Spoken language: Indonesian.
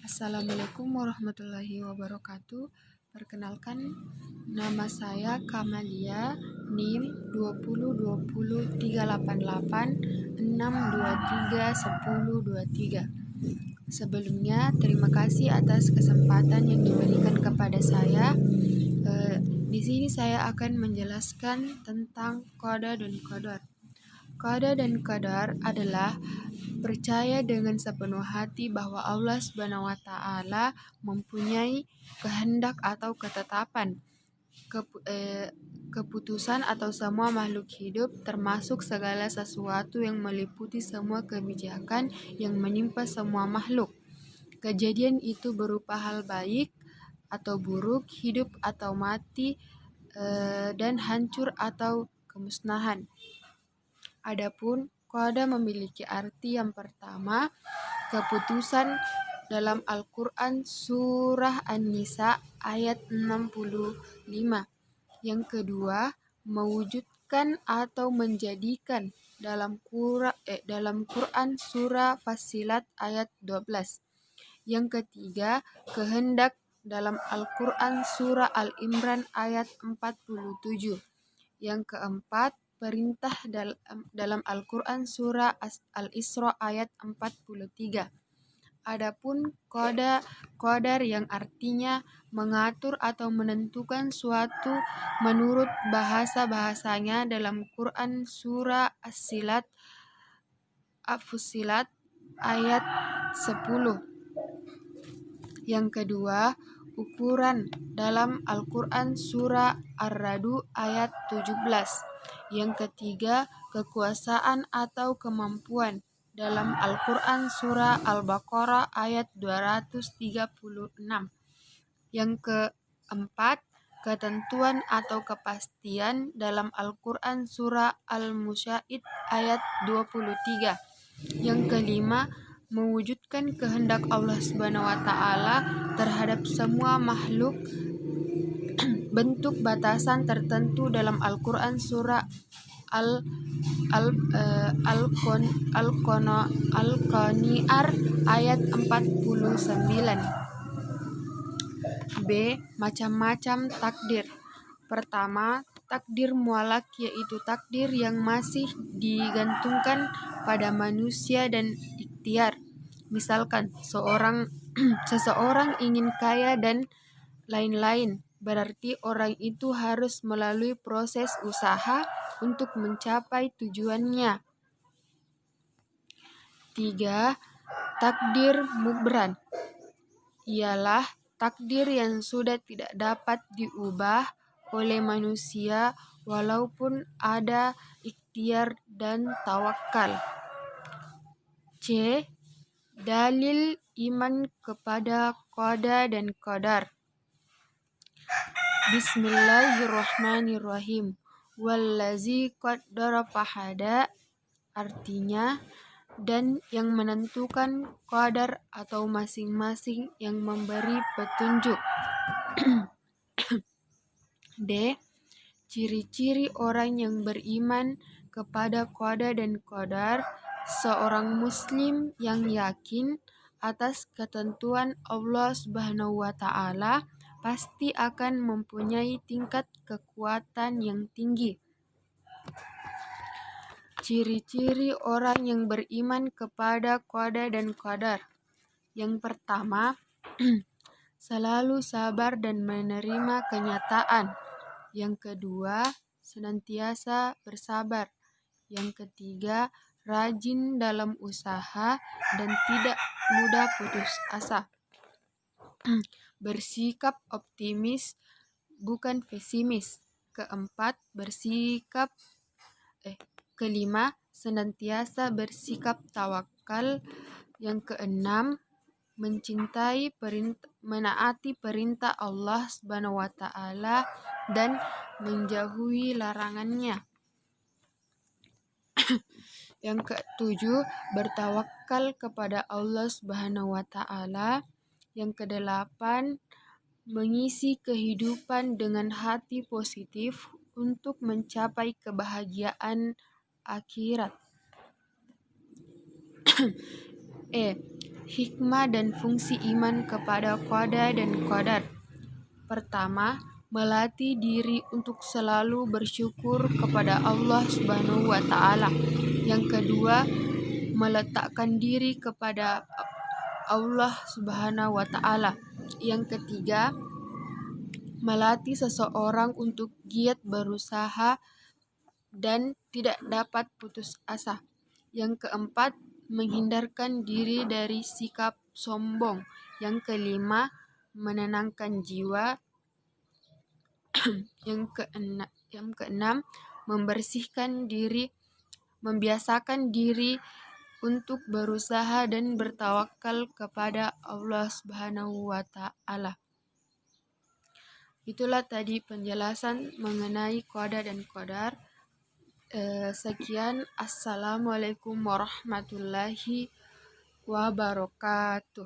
Assalamualaikum warahmatullahi wabarakatuh. Perkenalkan, nama saya Kamalia, NIM 2020388623123. Sebelumnya, terima kasih atas kesempatan yang diberikan kepada saya. Di sini saya akan menjelaskan tentang qada dan qadar. Qada dan qadar adalah percaya dengan sepenuh hati bahwa Allah SWT mempunyai kehendak atau ketetapan, keputusan atau semua makhluk hidup, termasuk segala sesuatu yang meliputi semua kebijakan yang menimpa semua makhluk. Kejadian itu berupa hal baik atau buruk, hidup atau mati, dan hancur atau kemusnahan. Adapun qada memiliki arti yang pertama, keputusan dalam Al-Quran Surah An-Nisa ayat 65. Yang kedua, mewujudkan atau menjadikan dalam Quran Surah Fassilat ayat 12. Yang ketiga, kehendak dalam Al-Quran Surah Al-Imran ayat 47. Yang keempat, perintah dalam Al-Quran Surah Al-Isra ayat 43. Adapun qadar yang artinya mengatur atau menentukan suatu menurut bahasa-bahasanya dalam Quran Surah Fussilat ayat 10. Yang kedua, ukuran dalam Al-Quran Surah Ar-Ra'd ayat 17. Yang ketiga, kekuasaan atau kemampuan dalam Al-Quran Surah Al-Baqarah ayat 236. Yang keempat, ketentuan atau kepastian dalam Al-Quran Surah Al-Musya'id ayat 23. Yang kelima, mewujudkan kehendak Allah SWT terhadap semua makhluk bentuk batasan tertentu dalam Al-Quran Surah Al-Qani'ar ayat 49. B. Macam-macam takdir. Pertama, takdir mualak, yaitu takdir yang masih digantungkan pada manusia dan ikhtiar. Misalkan seseorang ingin kaya dan lain-lain, berarti orang itu harus melalui proses usaha untuk mencapai tujuannya. 3. Takdir mubran, ialah takdir yang sudah tidak dapat diubah oleh manusia walaupun ada ikhtiar dan tawakal. C. Dalil iman kepada qada dan qadar. Bismillahirrahmanirrahim. Wallazi qaddara fahada, artinya dan yang menentukan qadar atau masing-masing yang memberi petunjuk. D. Ciri-ciri orang yang beriman kepada qada dan qadar. Seorang muslim yang yakin atas ketentuan Allah SWT pasti akan mempunyai tingkat kekuatan yang tinggi. Ciri-ciri orang yang beriman kepada qada dan qadar. Yang pertama, selalu sabar dan menerima kenyataan. Yang kedua, senantiasa bersabar. Yang ketiga, rajin dalam usaha dan tidak mudah putus asa. Bersikap optimis, bukan pesimis. Kelima, senantiasa bersikap tawakal. Yang keenam, menaati perintah Allah SWT dan menjauhi larangannya. Yang ketujuh, bertawakal kepada Allah SWT. Yang kedelapan, mengisi kehidupan dengan hati positif untuk mencapai kebahagiaan akhirat. Hikmah dan fungsi iman kepada qada dan qadar. Pertama, melatih diri untuk selalu bersyukur kepada Allah Subhanahu wa taala. Yang kedua, meletakkan diri kepada Allah Subhanahu wa taala. Yang ketiga, melatih seseorang untuk giat berusaha dan tidak dapat putus asa. Yang keempat, menghindarkan diri dari sikap sombong. Yang kelima, menenangkan jiwa. Yang keenam, membiasakan diri untuk berusaha dan bertawakal kepada Allah Subhanahu wa taala. Itulah tadi penjelasan mengenai qada dan qadar. Sekian, assalamualaikum warahmatullahi wabarakatuh.